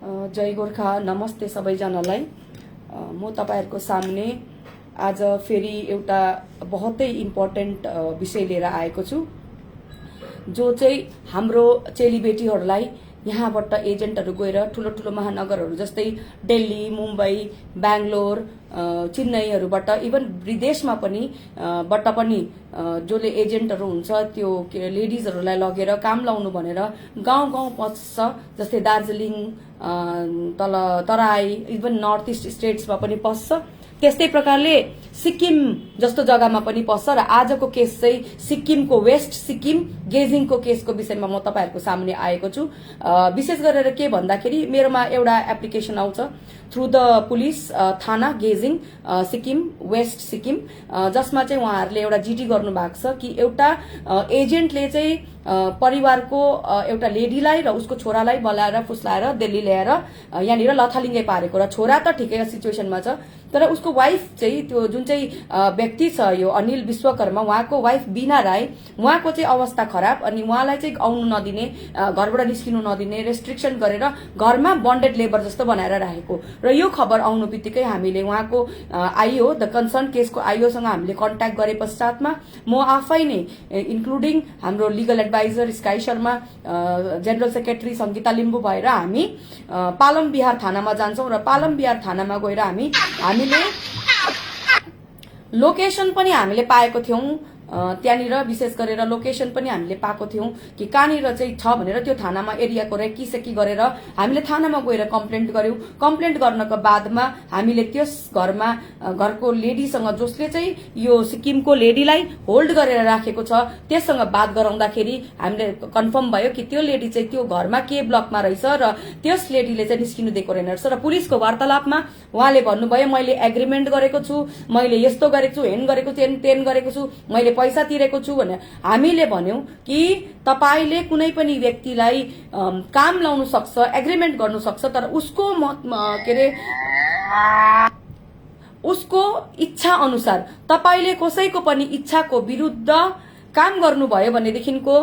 जय गोर्खा। नमस्ते सबैजनालाई। म तपाईहरुको सामने आज फेरि एउटा बहुतै इम्पोर्टेन्ट विषय लिएर आएको छु, जो चाहिँ हाम्रो चेलीबेटीहरूलाई यहाँबाट एजेन्टहरू गएर ठुलो ठुलो महानगरहरू जस्तै दिल्ली, मुम्बई, बेंगलोर, चेन्नईहरूबाट इभन विदेशमा पनि जसले एजेन्टहरू हुन्छ त्यो लेडिजहरूलाई लगेर काम लाउनु भनेर गाउँ गाउँ पस्छ। जस्तै दार्जिलिङ, तल तराई, इभन नर्थ इस्ट स्टेट्समा पनि पस्छ। त्यस्तै प्रकारले सिक्किम जस्तो जग्गामा पनि पस्छ। र आजको केस चाहिँ सिक्किमको वेस्ट सिक्किम गेजिङको केसको विषयमा म तपाईहरुको सामने आएको छु। विशेष गरेर के भन्दाखेरि मेरोमा एउटा एप्लिकेसन आउँछ थ्रु द पुलिस थाना गेजिङ सिक्किम वेस्ट सिक्किम, जसमा चाहिँ उहाँहरूले एउटा जिडी गर्नु भएको छ कि एउटा एजेन्टले चाहिँ परिवारको एउटा लेडीलाई र उसको छोरालाई बोलाएर फुस्लाएर दिल्ली ल्याएर यहाँनिर लथालिङ्गै पारेको, र छोरा त ठिकै सिचुएसनमा छ, तर उसको वाइफ चाहिँ त्यो जुन चाहिँ व्यक्ति छ यो अनिल विश्वकर्मा, उहाँको वाइफ बीना राई, उहाँको चाहिँ अवस्था खराब अनि उहाँलाई चाहिँ आउनु नदिने, घरबाट निस्किनु नदिने, रेस्ट्रिक्सन गरेर घरमा बन्डेड लेबर जस्तो बनाएर राखेको। र यो खबर आउनु बित्तिकै हामीले उहाँको आइओ द कन्सर्न केसको आइओसँग हामीले कन्ट्याक्ट गरे पश्चातमा म आफै नै इन्क्लुडिङ हाम्रो legal adviser sky Sharma, general secretary Sangeeta Limbu भएर हामी पालम बिहार थानामा जान्छौं। र पालम बिहार थानामा गएर हामीले लोकेसन पनि हामीले पाएको थियौं। त्यहाँनिर विशेष गरेर लोकेसन पनि हामीले पाएको थियौं कि कहाँनिर चाहिँ छ भनेर। त्यो थानामा एरियाको रेकीसेकी गरेर हामीले थानामा गएर कम्प्लेन्ट गर्यौं। कम्प्लेन्ट गर्नको बादमा हामीले त्यस घरको लेडीसँग, जसले चाहिँ यो सिक्किमको लेडीलाई होल्ड गरेर राखेको छ, त्यससँग बात गराउँदाखेरि हामीले कन्फर्म भयो कि त्यो लेडी चाहिँ त्यो घरमा के ब्लकमा रहेछ र त्यस लेडीले चाहिँ निस्किनु दिएको रहेन रहेछ। र पुलिसको वार्तालापमा उहाँले भन्नुभयो मैले एग्रिमेन्ट गरेको छु, मैले यस्तो गरेको छु, हेन गरेको छु, तेन गरेको छु, मैले पैसा तिरेको छु भने। हामीले भन्यौं कि तपाईले कुनै पनि व्यक्तिलाई काम लाउन सक्छ, एग्रिमेन्ट गर्नु सक्छ, तर उसको उसको इच्छा अनुसार तपाईले कसैको पनि इच्छाको विरुद्ध काम गर्नुभयो भनेदेखिको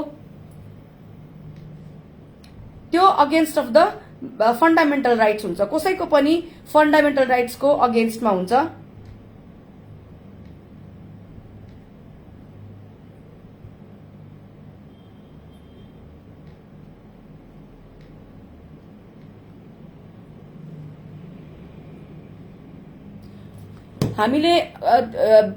त्यो against of the fundamental rights हुन्छ। कसैको पनि फन्डामेन्टल राइट्सको अगेन्स्टमा हुन्छ। हामीले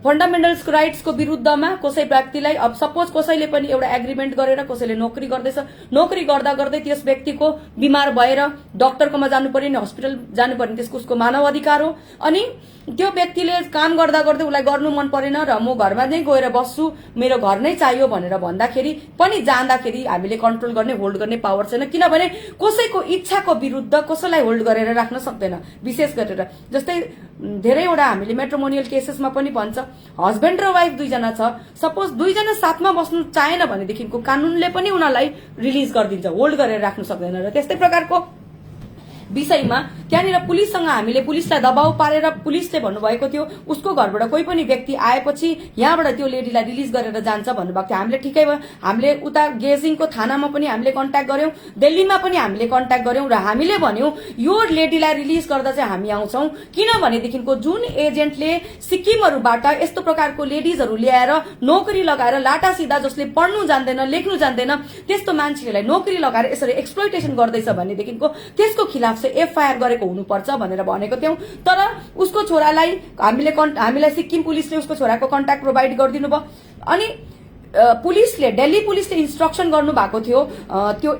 फन्डामेन्टल राइट्सको विरुद्धमा कसै व्यक्तिलाई, अब सपोज कसैले पनि एउटा एग्रिमेन्ट गरेर कसैले नोकरी गर्दैछ, नोकरी गर्दा गर्दै त्यस व्यक्तिको बिमार भएर डाक्टरकोमा जानु पर्यो नि, हस्पिटल जानु पर्यो, त्यसको उसको मानव अधिकार हो। अनि त्यो व्यक्तिले काम गर्दा गर्दै उसलाई गर्नु मन परेन र म घरमा नै गएर बस्छु, मेरो घर नै चाहियो भनेर भन्दाखेरि पनि जाँदाखेरि हामीले कन्ट्रोल गर्ने, होल्ड गर्ने पावर छैन। किनभने कसैको इच्छाको विरुद्ध कसैलाई होल्ड गरेर राख्न सक्दैन। विशेष गरेर जस्तै धेरैवटा हामीले मेट्रोमोनियल केसेसमा पनि भन्छ हस्बेन्ड र वाइफ दुईजना छ, सपोज दुईजना साथमा बस्नु चाहेन भनेदेखिको कानूनले पनि उनीहरूलाई रिलिज गरिदिन्छ, होल्ड गरेर राख्नु सक्दैन। र त्यस्तै प्रकारको विषयमा त्यहाँनिर पुलिससँग हामीले पुलिसलाई दबाव पारेर पुलिसले भन्नुभएको थियो उसको घरबाट कोही पनि व्यक्ति आएपछि यहाँबाट त्यो लेडीलाई रिलिज गरेर जान्छ भन्नुभएको थियो। हामीले ठिकै भयो, हामीले उता गेजिङको थानामा पनि हामीले कन्ट्याक्ट गर्यौं, दिल्लीमा पनि हामीले कन्ट्याक्ट गर्यौं र हामीले भन्यौं यो लेडीलाई रिलिज गर्दा चाहिँ हामी आउँछौं। किनभनेदेखिको जुन एजेन्टले सिक्किमहरूबाट यस्तो प्रकारको लेडिजहरू ल्याएर नोकरी लगाएर लाटा सिधा, जसले पढ्नु जान्दैन, लेख्नु जान्दैन, त्यस्तो मान्छेहरूलाई नोकरी लगाएर यसरी एक्सप्लोइटेसन गर्दैछ भनेदेखिको त्यसको खिलाफ एफआईआर गरेको हुनुपर्छ भनेर भनेको थियौं। तर उसको छोरालाई हामीलाई सिक्किम पुलिसले उसको छोराको कन्ट्याक्ट प्रोभाइड गरिदिनु भयो। अनि पुलिसले, दिल्ली पुलिसले इन्स्ट्रक्सन गर्नु भएको थियो त्यो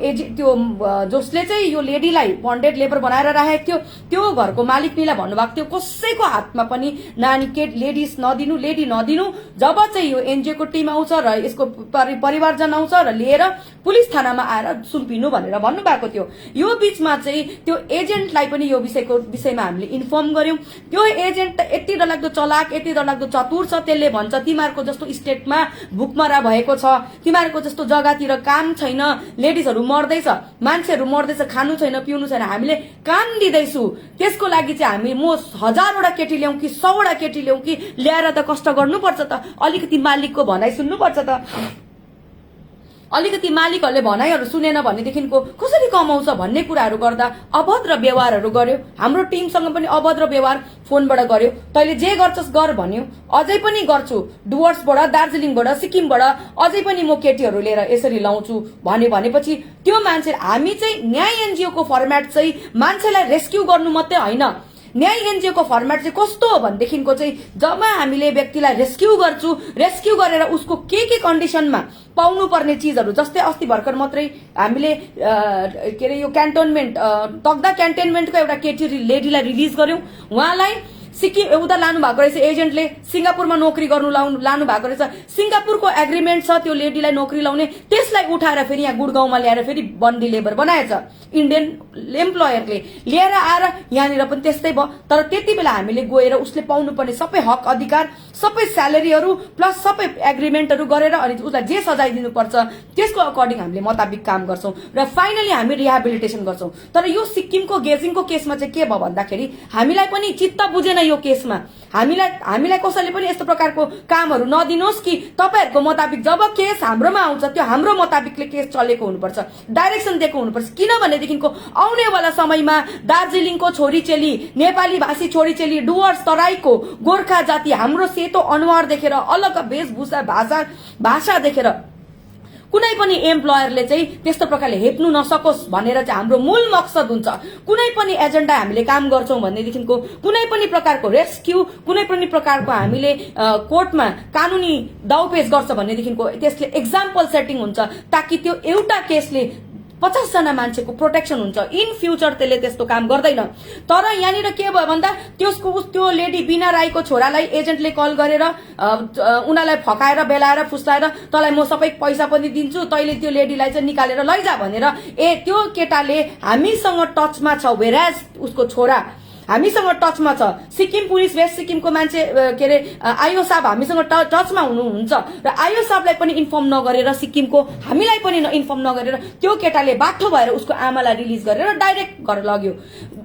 जसले चाहिँ यो लेडीलाई बन्डेड लेबर बनाएर राखेको थियो त्यो घरको मालिकनीलाई भन्नुभएको थियो कसैको हातमा पनि लेडिज नदिनु, लेडी नदिनु। जब चाहिँ यो एनजिओको टिम आउँछ र यसको परिवारजन आउँछ र लिएर पुलिस थानामा आएर सुम्पिनु भनेर भन्नुभएको थियो। यो बीचमा चाहिँ त्यो एजेन्टलाई पनि यो विषयमा हामीले इन्फर्म गर्यौं। त्यो एजेन्ट यति डरलाग्दो चलाक, यति डरलाग्दो चतुर छ, त्यसले भन्छ तिमीहरूको जस्तो स्टेटमा भुकमरा भएको छ, तिमीहरूको जस्तो जग्गातिर काम छैन, लेडिजहरू मर्दैछ, मान्छेहरू मर्दैछ, खानु छैन, पिउनु छैन, हामीले काम दिँदैछु। त्यसको लागि चाहिँ म 1000वटा केटी ल्याउँ कि 100वटा केटी ल्याउँ कि ल्याएर त कष्ट गर्नुपर्छ त, अलिकति मालिकको भनाइ सुन्नुपर्छ त। अलिकति मालिकहरूले भनाइहरू सुनेन भनेदेखिको कसरी कमाउँछ भन्ने कुराहरू गर्दा अभद्र व्यवहारहरू गर्यो। हाम्रो टिमसँग पनि अभद्र व्यवहार फोनबाट गर्यो। तैले जे गर्छस् गर भन्यो, अझै पनि गर्छु, डुवर्सबाट, दार्जिलिङबाट, सिक्किमबाट अझै पनि म केटीहरू लिएर यसरी लाउँछु भनेपछि त्यो मान्छे, हामी चाहिँ न्याय एनजिओको फर्मेट चाहिँ मान्छेलाई रेस्क्यु गर्नु मात्रै होइन, न्याय एनजिओको फर्मेट चाहिँ कस्तो हो भनेदेखिको चाहिँ जब हामीले व्यक्तिलाई रेस्क्यु गर्छु, रेस्क्यु गरेर उसको के कन्डिसनमा पाउनु पर्ने चिजहरू, जस्तै अस्ति भर्खर मात्रै हामीले के अरे यो क्यान्टोनमेन्ट तकदा क्यान्टोनमेन्टको एउटा केटी लेडीलाई रिलिज गर्यौं। उहाँलाई सिक्किम उता लानु भएको रहेछ, एजेन्टले सिङ्गापुरमा नोकरी गर्नु लानु भएको रहेछ। सिङ्गापुरको एग्रिमेन्ट छ त्यो लेडीलाई नोकरी लाउने, त्यसलाई उठाएर फेरि यहाँ गुडगाउँमा ल्याएर फेरि बन्दी लेबर बनाएछ इन्डियन एम्प्लोयरले, लिएर आएर यहाँनिर पनि त्यस्तै भयो। तर त्यति बेला हामीले गएर उसले पाउनुपर्ने सबै हक अधिकार, सबै स्यालेरीहरू प्लस सबै एग्रिमेन्टहरू गरेर अनि उसलाई जे सजाय दिनुपर्छ त्यसको अकर्डिङ हामीले मुताबिक काम गर्छौं र फाइनली हामी रिहेबिलिटेसन गर्छौं। तर यो सिक्किमको गेजिङको केसमा चाहिँ के भयो भन्दाखेरि हामीलाई पनि चित्त बुझेन यो केसमा। हामीलाई कसैले पनि यस्तो प्रकारको कामहरू नदिनुहोस् कि तपाईहरुको मुताबिक जब केस हाम्रोमा आउँछ त्यो हाम्रो मुताबिकले केस चलेको हुनुपर्छ, डाइरेक्सन दिएको हुनुपर्छ। किनभनेदेखिको आउनेवाला समयमा दार्जिलिङको छोरीचेली, नेपाली भाषी छोरीचेली, डुवर्स तराईको गोर्खा जाति हाम्रो सेतो अनुहार देखेर, अलग वेशभूषा भाषा देखेर कुनै पनि एम्प्लोयरले चाहिँ त्यस्तो प्रकारले हेप्नु नसकोस् भनेर चाहिँ हाम्रो मूल मकसद हुन्छ। कुनै पनि एजेन्डा हामीले काम गर्छौं भनेदेखिको कुनै पनि प्रकारको रेस्क्यु, कुनै पनि प्रकारको हामीले कोर्टमा कानुनी दाउपेच गर्छ भनेदेखिको त्यसले एक्जाम्पल सेटिङ हुन्छ, ताकि त्यो एउटा केसले 50 जना मान्छेको प्रोटेक्सन हुन्छ। इन फ्युचर त्यसले त्यस्तो काम गर्दैन। तर यहाँनिर के भयो भन्दा त्यो लेडी बिना राईको छोरालाई एजेन्टले कल गरेर उनीलाई फकाएर बेलाएर फुस्लाएर तँलाई म सबै पैसा पनि दिन्छु, तैले त्यो लेडीलाई चाहिँ निकालेर लैजा भनेर त्यो केटाले हामीसँग टचमा छ, वेराज उसको छोरा हामीसँग टचमा छ। सिक्किम पुलिस, वेस्ट सिक्किमको मान्छे के अरे आइओ साहब हामीसँग टचमा हुनुहुन्छ र आइओ साहबलाई पनि इन्फर्म नगरेर, सिक्किमको हामीलाई पनि इन्फर्म नगरेर त्यो केटाले बाठो भएर उसको आमालाई रिलिज गरेर डाइरेक्ट घर लग्यो।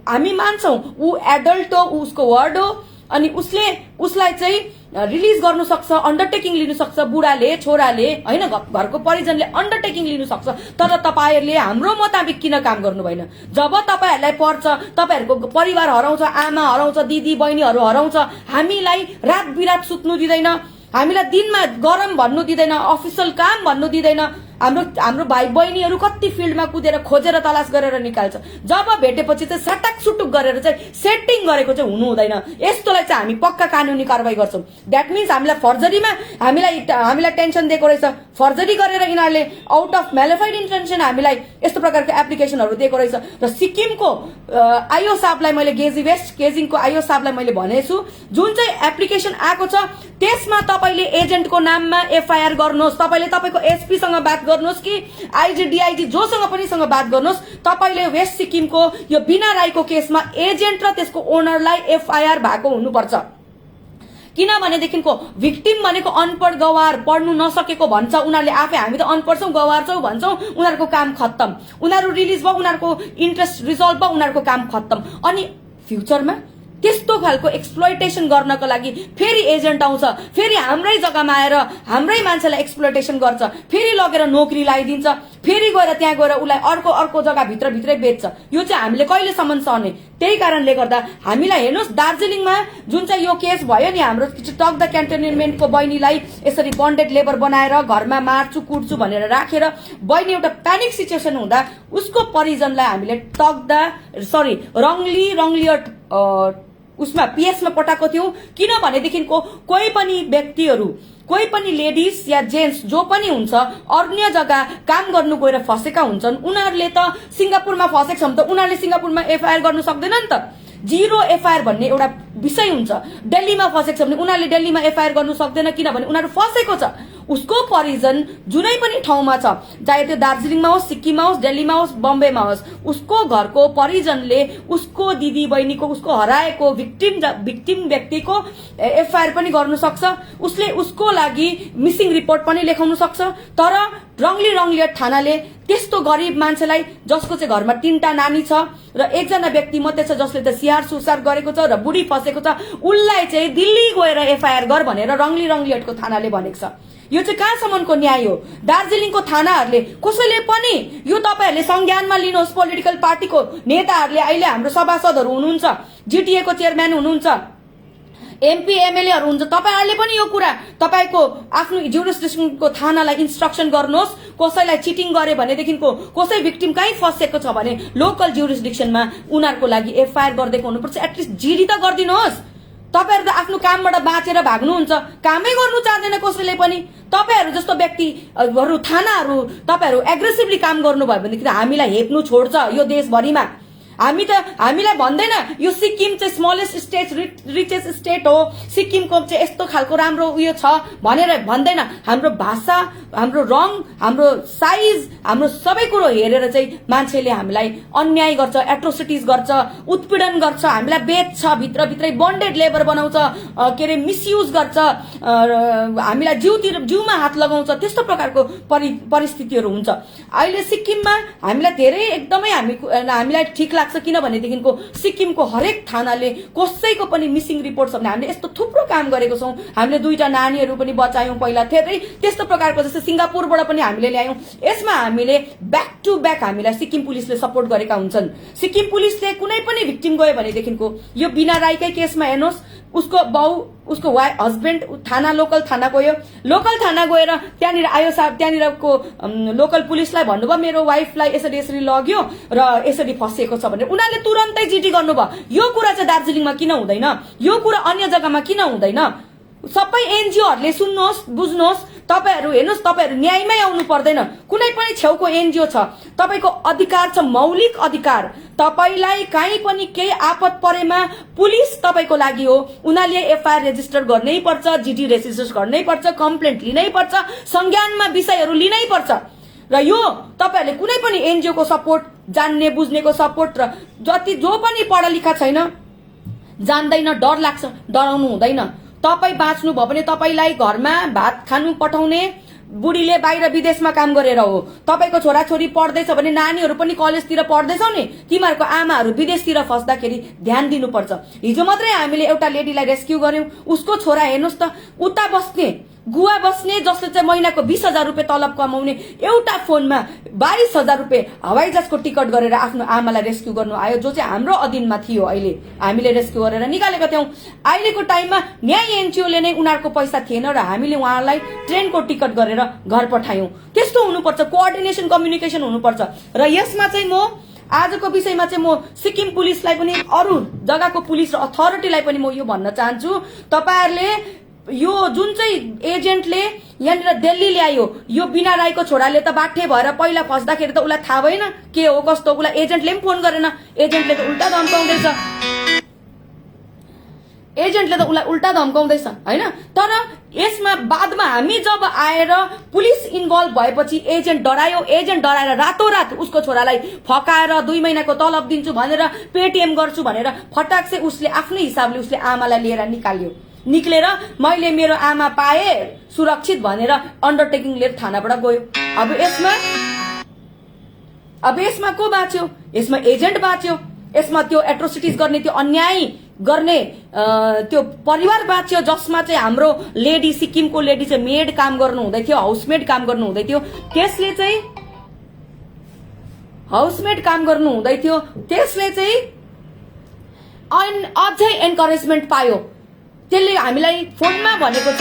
हामी मान्छौं ऊ एडल्ट हो, उसको वर्ड हो, अनि उसलाई चाहिँ रिलिज गर्नु सक्छ, अन्डरटेकिङ लिनु सक्छ, बुढाले, छोराले हैन, घरको परिजनले अन्डरटेकिङ लिनु सक्छ। तर तपाईहरुले हाम्रो मुताबिक किन काम गर्नु भएन? जब तपाईहरुलाई पर्छ, तपाईहरुको परिवार हराउँछ, आमा हराउँछ, दिदी बहिनीहरु हराउँछ, हामीलाई रात बिरात सुत्नु दिदैन, हामीलाई दिनमा गरम भन्नु दिदैन, अफिसियल काम भन्नु दिदैन। हाम्रो भाइ बहिनीहरु कति फिल्डमा कुदेर खोजेर तलास गरेर निकाल्छ। जब भेटेपछि चाहिँ सटक सुटुक गरेर चाहिँ सेटिङ गरेको चाहिँ हुनु हुँदैन। यस्तोलाई चाहिँ हामी पक्का कानुनी कारबाही गर्छौं। दैट मीन्स हामीलाई फर्जरीमा हामीलाई टेन्सन दिएको रहेछ, फर्जरी गरेर यिनीहरुले आउट अफ म्यालिफाइड इन्टेन्सन हामीलाई यस्तो प्रकारको एप्लिकेसनहरु दिएको रहेछ। र सिक्किमको आइओ साहबलाई मैले गेजिङको आइओ साहबलाई मैले भनेछु, जुन चाहिँ एप्लिकेसन आएको छ त्यसमा तपाईले एजेन्टको नाममा एफआईआर गर्नुहोस्, तपाईले तपाईको एसपी सँग बात गर्नुहोस् कि आईजी डीआईजी जोसँग पनि सँग बात गर्नुहोस्। तपाईले वेस्ट सिक्किमको यो बिना राईको केसमा एजेन्ट र त्यसको ओनरलाई एफआईआर भएको हुनुपर्छ। किनभनेदेखिको भिक्टिम भनेको अनपढ गवार, पढ्नु नसकेको भन्छ उनीहरूले आफै। हामी त अनपढ छौं, गवार छौं भन्छौं, उनीहरूको काम खत्तम, उनीहरू रिलिज भयो, उनीहरूको इन्ट्रेस्ट रिजल्भ भयो, उनीहरूको काम खत्तम। अनि फ्युचरमा त्यस्तो खालको एक्सप्लोइटेसन गर्नको लागि फेरि एजेन्ट आउँछ, फेरि हाम्रै जग्गामा आएर हाम्रै मान्छेलाई एक्सप्लोइटेसन गर्छ, फेरि लगेर नोकरी लगाइदिन्छ, फेरि गएर त्यहाँ गएर उसलाई अर्को जग्गा भित्रै बेच्छ। यो चाहिँ हामीले कहिलेसम्म सहने? त्यही कारणले गर्दा हामीलाई हेर्नुहोस्, दार्जिलिङमा जुन चाहिँ यो केस भयो नि, हाम्रो टक द क्यान्टोनमेन्टको बहिनीलाई यसरी बन्डेड लेबर बनाएर घरमा मार्छु कुट्छु भनेर राखेर बहिनी एउटा प्यानिक सिचुएसन हुँदा उसको परिजनलाई हामीले रङलियर उसमा पीएसमा पठाएको थियौं। किनभनेदेखिको कोही पनि व्यक्तिहरू, कोही पनि लेडिज या जेन्ट्स जो पनि हुन्छ अन्य जग्गा काम गर्नु गएर फसेका हुन्छन्। उनीहरूले त सिङ्गापुरमा फसेको छ भने त उनीहरूले सिङ्गापुरमा एफआईआर गर्नु सक्दैन नि त। जीरो एफआईआर भन्ने एउटा विषय हुन्छ। दिल्लीमा फसेको छ भने उनीहरूले दिल्लीमा एफआईआर गर्नु सक्दैन, किनभने उनीहरू फसेको छ। उसको परिजन जुनै पनि ठाउँमा छ, चाहे त्यो दार्जिलिङमा होस्, सिक्किममा होस्, दिल्लीमा होस्, बम्बेमा होस्, उसको घरको परिजनले उसको दिदी बहिनीको, उसको हराएको भिक्टिम व्यक्तिको एफआईआर पनि गर्नु सक्छ। उसले उसको लागि मिसिङ रिपोर्ट पनि लेखाउन सक्छ। तर रङलियर थानाले त्यस्तो गरिब मान्छेलाई, जसको चाहिँ घरमा 3टा नानी छ र एकजना व्यक्ति मात्रै छ जसले त सिहार सुसार गरेको छ र बुढी फसेको छ उसलाई चाहिँ दिल्ली गएर एफआईआर गर भनेर रङ्गली रङ्गलियटको थानाले भनेको छ। यो चाहिँ कहाँसम्मको न्याय हो? दार्जिलिङको थानाहरूले कसैले पनि यो तपाईहरूले संज्ञानमा लिनुहोस्। पोलिटिकल पार्टीको नेताहरूले अहिले हाम्रो सभासदहरू हुनुहुन्छ, जीटीए को चेयरम्यान हुनुहुन्छ, एमपी एमएलएहरू हुन्छ, तपाईहरूले पनि यो कुरा तपाईको आफ्नो जुरिसडिक्सनको थानालाई इन्स्ट्रक्सन गर्नुहोस्। कसैलाई चिटिङ गरे भनेदेखिको कसै भिक्टिम कहीँ फसेको छ भने लोकल जुरिसडिक्सनमा उनीहरूको लागि एफआईआर गरिदिएको हुनुपर्छ। एटलिस्ट जिडी त गरिदिनुहोस्। तपाईहरु त आफ्नो कामबाट बाँचेर भाग्नुहुन्छ, कामै गर्नु चाहदैन कसैले पनि। तपाईहरु जस्तो व्यक्तिहरु थानाहरु तपाईहरु एग्रेसिभली काम गर्नुभयो भनेदेखि हामीलाई हेप्नु छोड्छ यो देशभरिमा। हामीलाई भन्दैन यो सिक्किम चाहिँ स्मलेस्ट स्टेट रिचेस्ट स्टेट हो, सिक्किमको चाहिँ यस्तो खालको राम्रो उयो छ भनेर भन्दैन। हाम्रो भाषा, हाम्रो रङ, हाम्रो साइज, हाम्रो सबै कुरो हेरेर चाहिँ मान्छेले हामीलाई अन्याय गर्छ, एट्रोसिटिज गर्छ, उत्पीडन गर्छ, हामीलाई बेच्छ, भित्रभित्रै बन्डेड लेबर बनाउँछ, के अरे मिसयुज गर्छ, हामीलाई जिउमा हात लगाउँछ। त्यस्तो प्रकारको परिस्थितिहरू हुन्छ अहिले सिक्किममा। हामीलाई धेरै एकदमै हामीलाई ठिक लाग्छ किनभनेदेखिको सिक्किमको हरेक थानाले कसैको पनि मिसिङ रिपोर्ट छ भने हामीले यस्तो थुप्रो काम गरेको छौं। हामीले 2टा नानीहरू पनि बचायौं पहिला, धेरै त्यस्तो प्रकारको जस्तो सिंगापुरबाट पनि हामीले ल्यायौं। यसमा हामीले ब्याक टु ब्याक हामीलाई सिक्किम पुलिसले सपोर्ट गरेका हुन्छन्। सिक्किम पुलिसले कुनै पनि भिक्टिम गयो भनेदेखिको यो बिना राईकै केसमा हेर्नुहोस्, उसको बाउ उसको हस्बेन्ड लोकल थाना गयो, लोकल थाना गएर त्यहाँनिर आयो साहब, त्यहाँनिरको लोकल पुलिसलाई भन्नुभयो मेरो वाइफलाई यसरी लग्यो र यसरी फसेको छ भनेर उनीहरूले तुरन्तै जिडी गर्नुभयो। यो कुरा चाहिँ दार्जिलिङमा किन हुँदैन? यो कुरा अन्य जग्गामा किन हुँदैन? सबै एनजिओहरूले सुन्नुहोस्, बुझ्नुहोस्। तपाईहरु हेर्नुहोस्, तपाईहरु न्यायमै आउनु पर्दैन। कुनै पनि छेउको एनजिओ छ, तपाईको अधिकार छ, मौलिक अधिकार। तपाईलाई कहीँ पनि केही आपत परेमा पुलिस तपाईको लागि हो। उनीहरूले एफआईआर रेजिस्टर गर्नै पर्छ, जिडी रेजिस्टर गर्नै पर्छ, कम्प्लेन्ट लिनै पर्छ, संज्ञानमा विषयहरू लिनै पर्छ। र यो तपाईहरुले कुनै पनि एनजिओ को सपोर्ट, जान्ने बुझ्नेको सपोर्ट र जो पनि पढा लेखा छैन, जान्दैन, डर लाग्छ, डराउनु हुँदैन। तपाई बाँच्नु भयो भने तपाईलाई घरमा भात खानु पठाउने बुढीले बाहिर विदेशमा काम गरेर हो। तपाईको छोराछोरी पढ्दैछ भने नानीहरू पनि कलेजतिर पढ्दैछौ नि, तिमीहरूको आमाहरू विदेशतिर फस्दाखेरि ध्यान दिनुपर्छ। हिजो मात्रै हामीले एउटा लेडीलाई रेस्क्यु गर्यौं, उसको छोरा हेर्नुहोस् त, उता बस्ने गुवा बस्ने जसले चाहिँ महिनाको 20,000 रुपियाँ तलब कमाउने एउटा फोनमा 22,000 रुपियाँ हवाईजहाजको टिकट गरेर आफ्नो आमालाई रेस्क्यु गर्नु आयो, जो चाहिँ हाम्रो अधीनमा थियो। अहिले हामीले रेस्क्यु गरेर निकालेका थियौं। अहिलेको टाइममा न्याय एनजिओले नै उनीहरूको पैसा थिएन र हामीले उहाँलाई ट्रेनको टिकट गरेर घर पठायौं। त्यस्तो हुनुपर्छ, कोअर्डिनेसन, कम्युनिकेसन हुनुपर्छ। र यसमा चाहिँ म आजको विषयमा चाहिँ म सिक्किम पुलिसलाई पनि अरू जग्गाको पुलिस र अथोरिटीलाई पनि म यो भन्न चाहन्छु, तपाईहरुले यो जुन चाहिँ एजेन्टले यहाँनिर दिल्ली ल्यायो, यो बिना राईको छोराले त बाठे भएर पहिला फस्दाखेरि त उसलाई थाहा भएन के हो कस्तो, उसलाई एजेन्टले पनि फोन गरेन, एजेन्टले त उल्टा धम्काउँदैछ, एजेन्टले त उसलाई उल्टा धम्काउँदैछ हैन। तर यसमा बादमा हामी जब आएर पुलिस इन्भल्भ भएपछि एजेन्ट डरायो, एजेन्ट डराएर रातोरात उसको छोरालाई फकाएर 2 महिनाको तलब दिन्छु भनेर पेटीएम गर्छु भनेर फटाक से उसले आफ्नै हिसाबले उसले आमालाई लिएर निक्लेर मैले मेरो आमा पाए सुरक्षित भनेर अन्डरटेकिङ लिएर थानाबाट गयो। अब यसमा को बाँच्यो? यसमा एजेन्ट बाँच्यो, यसमा त्यो एट्रोसिटिज गर्ने, त्यो अन्याय गर्ने त्यो परिवार बाँच्यो, जसमा चाहिँ हाम्रो लेडी, सिक्किमको लेडी चाहिँ मेड काम गर्नु हुँदै थियो, हाउसमेड काम गर्नु हुँदै थियो, त्यसले चाहिँ हाउसमेड काम गर्नु हुँदै थियो, त्यसले चाहिँ अझै एन्करेजमेन्ट पायो। त्यसले हामीलाई फोनमा भनेको छ,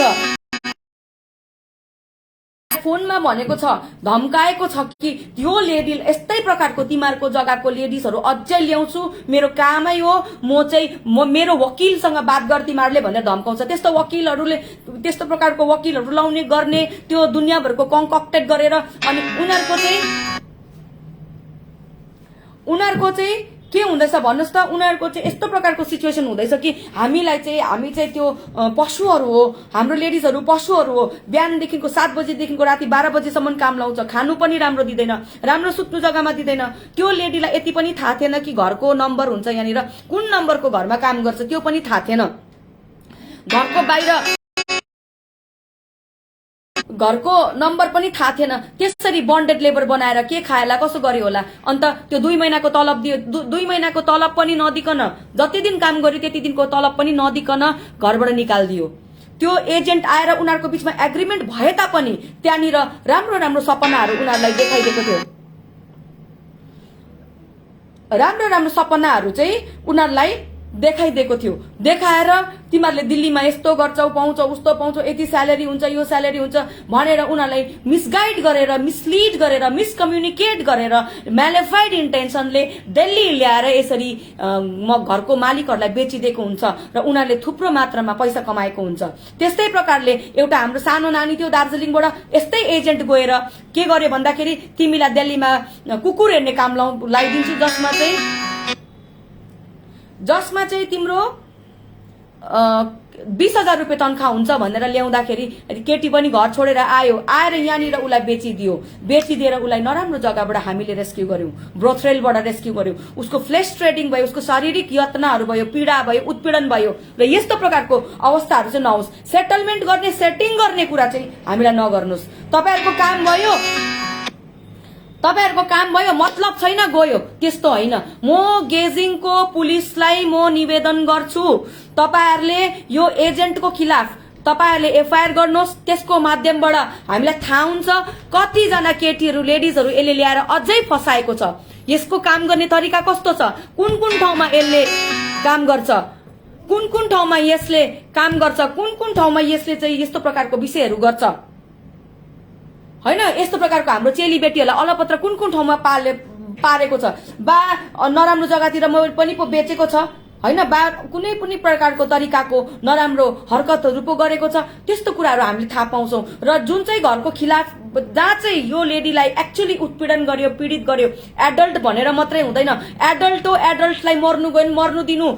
धम्काएको छ कि यो लेडी यस्तै प्रकारको तिमीहरूको जग्गाको लेडिजहरू अझै ल्याउँछु, मेरो कामै हो, मेरो वकिलसँग बात गर तिमीहरूले भनेर धम्काउँछ। त्यस्तो वकिलहरूले, त्यस्तो प्रकारको वकिलहरू लाउने गर्ने, त्यो दुनियाँभरको कन्कक्टेड गरेर अनि उनीहरूको चाहिँ के हुँदैछ भन्नुस् त, उनीहरूको चाहिँ यस्तो प्रकारको सिचुएसन हुँदैछ कि हामी चाहिँ त्यो पशुहरू हो, हाम्रो लेडिजहरू पशुहरू हो। बिहानदेखिको 7 बजेदेखिको राति 12 बजेसम्म काम लाउँछ, खानु पनि राम्रो दिँदैन, राम्रो सुत्नु जग्गामा दिँदैन। त्यो लेडीलाई यति पनि थाहा थिएन कि घरको नम्बर हुन्छ, यहाँनिर कुन नम्बरको घरमा काम गर्छ त्यो पनि थाहा थिएन। घरको नम्बर पनि थाहा थिएन, त्यसरी बन्डेड लेबर बनाएर के खाएला कसो गर्यो होला। अन्त त्यो 2 महिनाको तलब दियो, 2 महिनाको तलब पनि नदिकन, जति दिन काम गर्यो त्यति दिनको तलब पनि नदिकन घरबाट निकालिदियो। त्यो एजेन्ट आएर उनीहरूको बीचमा एग्रिमेन्ट भए तापनि त्यहाँनिर राम्रो राम्रो सपनाहरू उनीहरूलाई देखाइदिएको थियो, राम्रो राम्रो सपनाहरू चाहिँ उनीहरूलाई देखाइदिएको थियो। देखाएर तिमीहरूले दिल्लीमा यस्तो गर्छौ, पाउँछौ, उस्तो पाउँछौ, यति स्यालेरी हुन्छ, यो स्यालेरी हुन्छ भनेर उनीहरूलाई मिसगाइड गरेर, मिसलिड गरेर, मिसकम्युनिकेट गरेर, म्यालिफाइड इन्टेन्सनले दिल्ली ल्याएर यसरी घरको मालिकहरूलाई बेचिदिएको हुन्छ र उनीहरूले थुप्रो मात्रामा पैसा कमाएको हुन्छ। त्यस्तै प्रकारले एउटा हाम्रो सानो नानी थियो दार्जिलिङबाट, यस्तै एजेन्ट गएर के गर्यो भन्दाखेरि तिमीलाई दिल्लीमा कुकुर हेर्ने काम लगाइदिन्छु, जसमा चाहिँ तिम्रो 20,000 रुपियाँ तनखा हुन्छ भनेर ल्याउँदाखेरि केटी पनि घर छोडेर आएर यहाँनिर उसलाई बेचिदिएर उसलाई नराम्रो जग्गाबाट हामीले रेस्क्यु गर्यौं, ब्रोथरेलबाट रेस्क्यु गर्यौं। उसको फ्लेश ट्रेडिङ भयो, उसको शारीरिक यातनाहरू भयो, पीडा भयो, उत्पीडन भयो र यस्तो प्रकारको अवस्थाहरू चाहिँ नहोस्। सेटलमेन्ट गर्ने, सेटिङ गर्ने कुरा चाहिँ हामीलाई नगर्नुहोस्। तपाईहरुको काम भयो, मतलब छैन गयो, त्यस्तो होइन। म गेजिङको पुलिसलाई म निवेदन गर्छु, तपाईहरुले यो एजेन्टको खिलाफ तपाईहरुले एफआईआर गर्नुहोस्। त्यसको माध्यमबाट हामीलाई थाहा हुन्छ कतिजना केटीहरू, लेडिजहरू यसले ल्याएर अझै फसाएको छ। यसको काम गर्ने तरिका कस्तो छ, कुन कुन ठाउँमा यसले काम गर्छ, कुन कुन ठाउँमा यसले काम गर्छ, कुन कुन ठाउँमा यसले चाहिँ यस्तो प्रकारको विषयहरू गर्छ हैन। यस्तो प्रकारको हाम्रो चेली बेटीहरूलाई अलपत्र कुन कुन ठाउँमा पारेको छ, बा नराम्रो जग्गातिर पनि पो बेचेको छ हैन, बा कुनै पनि प्रकारको तरिकाको नराम्रो हरकतहरू पो गरेको छ। त्यस्तो कुराहरू हामीले थाहा पाउँछौं। र जुन चाहिँ घरको खिलाफ जहाँ चाहिँ यो लेडीलाई एक्चुअली उत्पीडन गर्यो, पीडित गर्यो, एडल्ट भनेर मात्रै हुँदैन, एडल्टलाई मर्नु दिनु,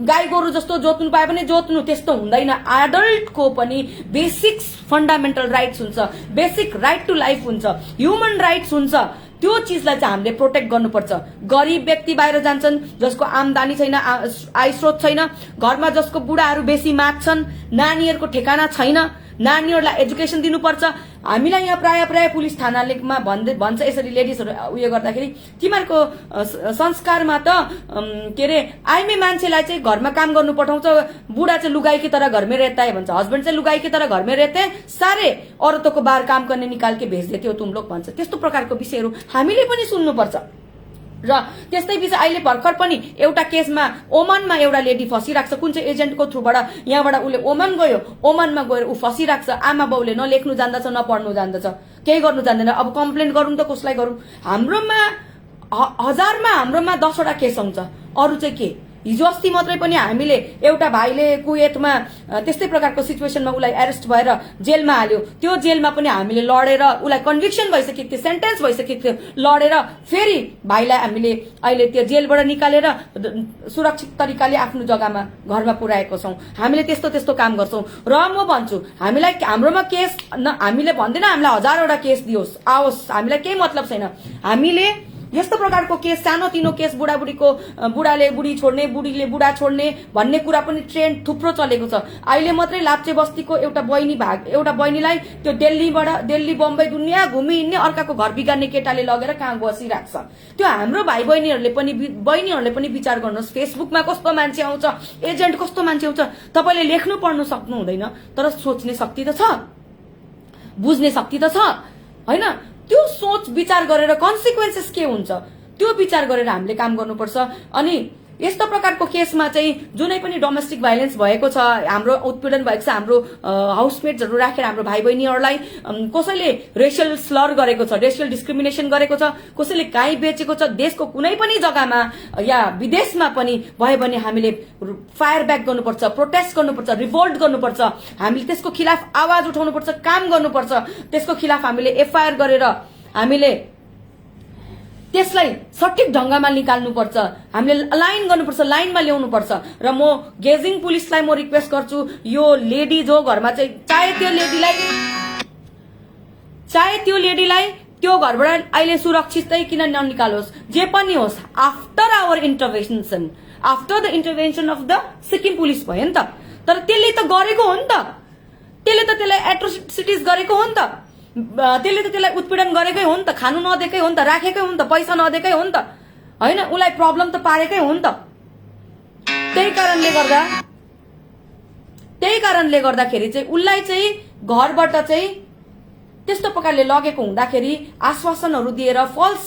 गाई गोरु जस्तो जोत्नु पाए पनि जोत्नु, त्यस्तो हुँदैन। एडल्टको पनि बेसिक फन्डामेन्टल राइट्स हुन्छ, बेसिक राइट टु लाइफ हुन्छ, ह्युमन राइट्स हुन्छ। त्यो चीजलाई चाहिँ हामीले प्रोटेक्ट गर्नुपर्छ। गरिब व्यक्ति बाहिर जान्छन्, जसको आमदानी छैन, आय स्रोत छैन, घरमा जसको बुढाहरू बेसी माग्छन्, नानीहरूको ठेगाना छैन, नानीहरूलाई एजुकेसन दिनुपर्छ। हामीलाई यहाँ प्राय पुलिस थानालेमा भन्छ यसरी लेडिजहरू उयो गर्दाखेरि, तिमीहरूको संस्कारमा त के अरे आइमे मान्छेलाई चाहिँ घरमा काम गर्नु पठाउँछ, बुढा चाहिँ लुगाई की तरह घर में रहता है भन्छ, हस्बैंड चाहिँ लुगाई की तरह घर में रहते हैं, सारे औरतों को बाहर काम करने निकाल के भेज देते हो तुम लोग भन्छ। त्यस्तो प्रकारको विषयहरू हामीले पनि सुन्नुपर्छ। र त्यस्तै बीच अहिले भर्खर पनि एउटा केसमा ओमानमा एउटा लेडी फसिरहेको छ, कुन चाहिँ एजेन्टको थ्रुबाट यहाँबाट उसले ओमान गयो, ओमानमा गएर ऊ फसिरहेको छ। आमा बाउले न लेख्नु जान्दछ न पढ्नु जान्दछ, केही गर्नु जान्दैन। अब कम्प्लेन गरौँ त कसलाई गरौँ? हाम्रोमा हाम्रोमा 10 वटा केस आउँछ, अरू चाहिँ के? हिजो अस्ति मात्रै पनि हामीले एउटा भाइले कुवेतमा त्यस्तै प्रकारको सिचुएसनमा उसलाई एरेस्ट भएर जेलमा हाल्यो। त्यो जेलमा पनि हामीले लडेर उसलाई कन्भिक्सन भइसकेको थियो, सेन्टेन्स भइसकेको थियो, लडेर फेरि भाइलाई हामीले अहिले त्यो जेलबाट निकालेर सुरक्षित तरिकाले आफ्नो जग्गामा घरमा पुर्याएको छौं। हामीले त्यस्तो काम गर्छौं। र म भन्छु हाम्रोमा केस हामीले भन्दैन हामीलाई 1000वटा केस दियोस् आओस्, हामीलाई केही मतलब छैन। हामीले यस्तो प्रकारको केस, सानोतिनो केस, बुढाले बुढी छोड्ने, बुढीले बुढा छोड्ने भन्ने कुरा पनि ट्रेन्ड थुप्रो चलेको छ। अहिले मात्रै लाप्चे बस्तीको एउटा बहिनीलाई त्यो दिल्ली बम्बई दुनियाँ घुमी हिँड्ने अर्काको घर बिगार्ने केटाले लगेर कहाँ बसिरहेको छ। त्यो हाम्रो भाइ बहिनीहरूले पनि विचार गर्नुहोस्। फेसबुकमा कस्तो मान्छे आउँछ, एजेन्ट कस्तो मान्छे आउँछ, तपाईले लेख्नु पढ्नु सक्नु हुँदैन, तर सोच्ने शक्ति त छ, बुझ्ने शक्ति त छ हैन। त्यो सोच विचार गरेर कन्सिक्वेन्सेस के हुन्छ त्यो विचार गरेर हामीले काम गर्नुपर्छ। अनि यस्तो प्रकारको केसमा चाहिँ जुनै पनि डोमेस्टिक भाइलेन्स भएको छ, हाम्रो उत्पीडन भएको छ, हाम्रो हाउसमेट्सहरू राखेर हाम्रो भाइ बहिनीहरूलाई कसैले रेशियल स्लर गरेको छ, रेशियल डिस्क्रिमिनेसन गरेको छ, कसैले गाई बेचेको छ, देशको कुनै पनि जग्गामा या विदेशमा पनि भयो भने हामीले फायर ब्याक गर्नुपर्छ, प्रोटेस्ट गर्नुपर्छ, रिभोल्ट गर्नुपर्छ। हामीले त्यसको खिलाफ आवाज उठाउनुपर्छ, काम गर्नुपर्छ। त्यसको खिलाफ हामीले एफआईआर गरेर हामीले त्यसलाई सठिक ढंगमा निकाल्नुपर्छ, हामीले लाइन गर्नुपर्छ, लाइनमा ल्याउनुपर्छ। र म गेजिङ पुलिसलाई म रिक्वेस्ट गर्छु, यो लेडी जो घरमा चाहिँ चाहे त्यो लेडीलाई त्यो घरबाट अहिले सुरक्षितै किन ननिकालोस्, जे पनि होस्, after the intervention of the Sikkim police भयो नि त। तर त्यसले त गरेको हो नि त, त्यसले त त्यसलाई एट्रोसिटिज गरेको हो नि त, त्यसले त त्यसलाई उत्पीडन गरेकै हो नि त, खानु नदिएकै हो नि त, राखेकै हो नि त, पैसा नदिएकै हो नि त, हैन? उसलाई प्रब्लम त पारेकै हो नि त। त्यही कारणले गर्दाखेरि चाहिँ उसलाई चाहिँ घरबाट चाहिँ त्यस्तो प्रकारले लगेको हुँदाखेरि आश्वासनहरू दिएर फल्स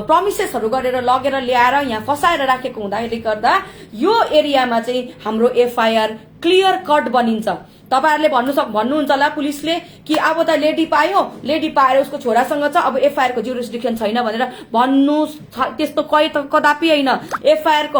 प्रमिसेसहरू गरेर लगेर ल्याएर यहाँ फसाएर राखेको हुँदाखेरि गर्दा यो एरियामा चाहिँ हाम्रो एफआईआर क्लियर कट बनिन्छ। तपाईहरुले भन्नुहुन्छ होला पुलिसले कि अब त लेडी पायो, लेडी पाएर उसको छोरासँग छ, अब एफआईआर को जुरिस्डिक्सन छैन भनेर भन्नु, त्यस्तो कदापि हैन। एफआईआर को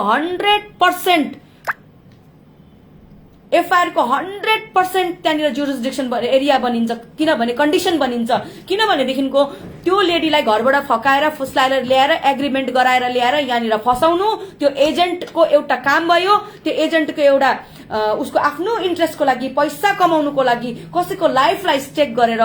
100% त्यहाँनिर जुरिस्डिक्सन एरिया बनिन्छ, किनभने कन्डिसन बनिन्छ। किनभनेदेखिको त्यो लेडीलाई घरबाट फकाएर फुस्लाएर ल्याएर एग्रिमेन्ट गराएर ल्याएर यहाँनिर फसाउनु त्यो एजेन्टको एउटा काम भयो। त्यो एजेन्टको एउटा उसको आफ्नो इन्ट्रेस्टको लागि, पैसा कमाउनुको लागि कसैको लाइफलाई स्टेक गरेर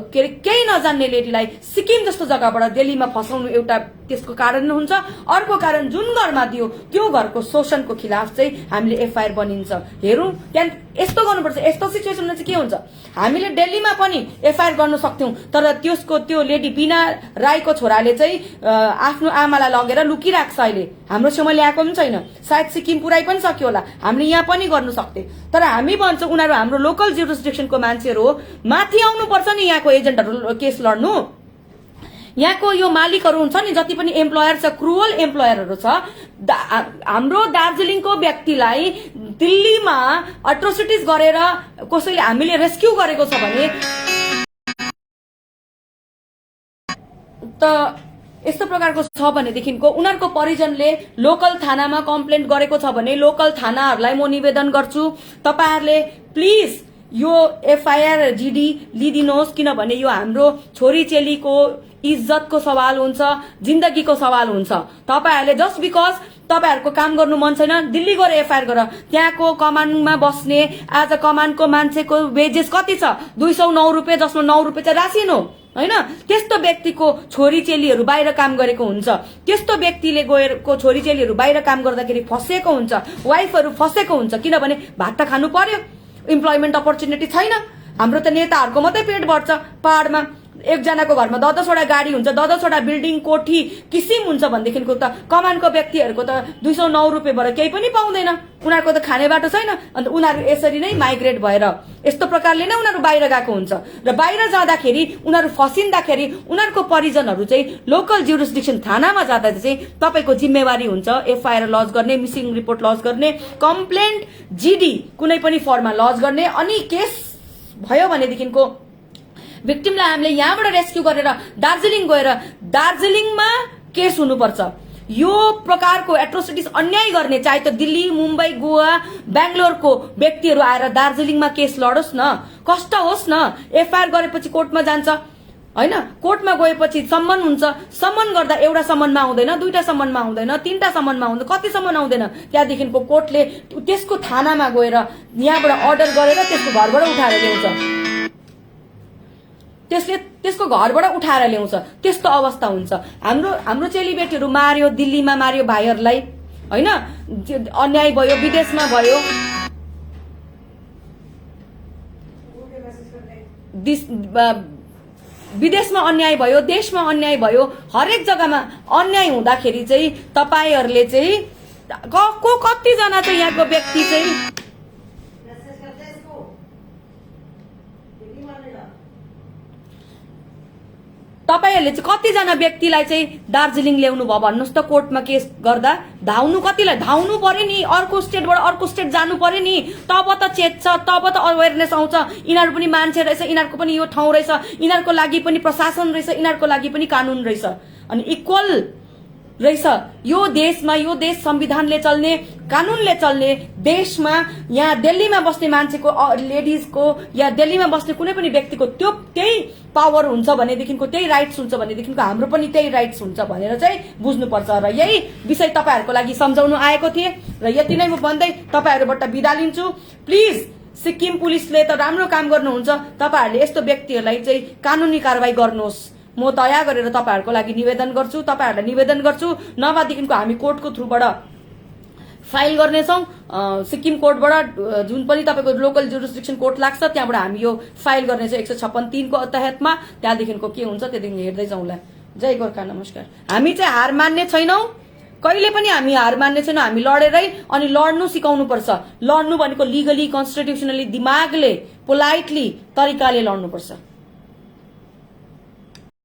केही नजान्ने लेडीलाई सिक्किम जस्तो जग्गाबाट दिल्लीमा फसाउनु एउटा त्यसको कारण हुन्छ। अर्को कारण जुन घरमा दियो त्यो घरको शोषणको खिलाफ चाहिँ हामीले एफआईआर बनिन्छ। हेरौँ त्यहाँ यस्तो गर्नुपर्छ। यस्तो सिचुएसनमा चाहिँ के हुन्छ, हामीले दिल्लीमा पनि एफआईआर गर्न सक्थ्यौं, तर त्यो लेडी बिना राईको छोराले चाहिँ आफ्नो आमालाई लगेर लुकिराख्छ। अहिले हाम्रो छेउमा ल्याएको पनि छैन, सायद सिक्किम पुराइ पनि सक्यो होला, हामीले यहाँ पनि गर्नु सक्थे। तर हामी भन्छौँ उनीहरू हाम्रो लोकल जुरिस्डिक्सनको मान्छेहरू हो, माथि आउनुपर्छ नि यहाँको एजेन्टहरू केस लड्नु। यहाँको यो मालिकहरू हुन्छ नि, जति पनि एम्प्लोयर छ, क्रुअल एम्प्लोयरहरू छ, हाम्रो दार्जिलिङको व्यक्तिलाई दिल्लीमा एट्रोसिटिज गरेर कसैले हामीले रेस्क्यु गरेको छ भने त यस्तो प्रकारको छ भनेदेखिको उनीहरूको परिजनले लोकल थानामा कम्प्लेन गरेको छ भने लोकल थानाहरूलाई म निवेदन गर्छु, तपाईहरुले प्लिज यो एफआईआर जीडी लिदिनुहोस्। किनभने यो हाम्रो छोरी चेलीको इज्जतको सवाल हुन्छ, जिन्दगीको सवाल हुन्छ। तपाईहरुले जस्ट बिकज तपाईहरुको काम गर्नु मन छैन, दिल्ली गएर एफआईआर गर। त्यहाँको कमानमा बस्ने आज कमानको मान्छेको वेजेस कति छ? 209 रुपियाँ, जसमा 9 रुपियाँ चाहिँ रासिन हो, हैन? त्यस्तो व्यक्तिको छोरी चेलीहरू बाहिर काम गरेको हुन्छ। त्यस्तो व्यक्तिले गएको छोरी चेलीहरू बाहिर काम गर्दाखेरि फसेको हुन्छ, वाइफहरू फसेको हुन्छ। किनभने भात त खानु पर्यो, इम्प्लोइमेन्ट अपर्च्युनिटी छैन। हाम्रो त नेताहरूको मात्रै पेट भर्छ। पहाडमा एकजनाको घरमा 10-10 वटा गाडी हुन्छ, 10-10 वटा बिल्डिङ कोठी किसिम हुन्छ भनेदेखिको त कमानको व्यक्तिहरूको त 209 रुपियाँबाट केही पनि पाउँदैन। उनीहरूको त खाने बाटो छैन। अन्त उनीहरू यसरी नै माइग्रेट भएर यस्तो प्रकारले नै उनीहरू बाहिर गएको हुन्छ। र बाहिर जाँदाखेरि उनीहरू फसिँदाखेरि उनीहरूको परिजनहरू चाहिँ लोकल जुरिस्डिक्सन थानामा जाँदा चाहिँ तपाईको जिम्मेवारी हुन्छ एफआईआर लज गर्ने, मिसिङ रिपोर्ट लज गर्ने, कम्प्लेन्ट जीडी कुनै पनि फर्ममा लज गर्ने। अनि केस भयो भनेदेखिको भिक्टिमलाई हामीले यहाँबाट रेस्क्यु गरेर दार्जिलिङ गएर दार्जिलिङमा केस हुनुपर्छ। यो प्रकारको एट्रोसिटिज अन्याय गर्ने चाहे त दिल्ली, मुम्बई, गोवा, बेंगलोरको व्यक्तिहरू आएर दार्जिलिङमा केस लडोस् न, कष्ट होस् न। एफआईआर गरेपछि कोर्टमा जान्छ, हैन? कोर्टमा गएपछि सम्मन हुन्छ। सम्मन गर्दा एउटा सम्मनमा आउँदैन, दुईटा सम्मनमा आउँदैन, तीनटा सम्मनमा आउँदैन, कति सम्मन आउँदैन। त्यहाँदेखिको कोर्टले त्यसको थानामा गएर यहाँबाट अर्डर गरेर त्यसको घरबाट उठाएर ल्याउँछ, त्यसको घरबाट उठाएर ल्याउँछ। त्यस्तो अवस्था हुन्छ। हाम्रो चेलीबेटीहरू मार्यो, दिल्लीमा मार्यो भाइहरूलाई, हैन? अन्याय भयो, विदेशमा भयो, विदेशमा अन्याय भयो, देशमा अन्याय भयो, हरेक जग्गामा अन्याय हुँदाखेरि चाहिँ तपाईहरुले चाहिँ कतिजना चाहिँ यहाँको व्यक्ति चाहिँ तपाईहरुले चाहिँ कतिजना व्यक्तिलाई चाहिँ दार्जिलिङ ल्याउनु भयो भन्नुस् त। कोर्टमा केस गर्दा धाउनु कतिलाई धाउनु पर्यो नि, अर्को स्टेटबाट अर्को स्टेट जानु पर्यो नि, तब त चेत्छ, तब त अवेरनेस आउँछ। यिनीहरू पनि मान्छे रहेछ, यिनीहरूको पनि यो ठाउँ रहेछ, यिनीहरूको लागि पनि प्रशासन रहेछ, यिनीहरूको लागि पनि कानून रहेछ, अनि इक्वल रहेछ। यो देशमा, यो देश संविधानले चल्ने, कानूनले चल्ने देशमा यहाँ दिल्लीमा बस्ने मान्छेको, लेडिजको या दिल्लीमा बस्ने कुनै पनि व्यक्तिको त्यही पावर हुन्छ भनेदेखिको, त्यही राइट्स हुन्छ भनेदेखिको हाम्रो पनि त्यही राइट्स हुन्छ भनेर चाहिँ बुझ्नुपर्छ। र यही विषय तपाईहरुको लागि सम्झाउनु आएको थिए र यति नै म भन्दै तपाईहरुबाट बिदा लिन्छु। प्लिज सिक्किम पुलिसले त राम्रो काम गर्नुहुन्छ, तपाईहरुले यस्तो व्यक्तिहरूलाई चाहिँ कानूनी कारबाही गर्नुहोस्। म दया गरेर तपाईहरुको लागि निवेदन गर्छु, तपाईहरुलाई निवेदन गर्छु। नभएदेखिको हामी कोर्टको थ्रुबाट फाइल गर्नेछौँ सिक्किम कोर्टबाट जुन पनि तपाईँको लोकल जुरिस्डिक्सन कोर्ट लाग्छ त्यहाँबाट हामी यो फाइल गर्नेछौँ 156(3) को तहतमा। त्यहाँदेखिको के हुन्छ त्यहाँदेखि हेर्दै जाउँला। जय गोर्खा, नमस्कार। हामी चाहिँ हार मान्ने छैनौं, कहिले पनि हामी हार मान्ने छैनौं। हामी लडेरै अनि लड्नु सिकाउनु पर्छ। लड्नु भनेको लिगली कन्स्टिट्युसनली दिमागले पोलाइटली तरिकाले लड्नु पर्छ।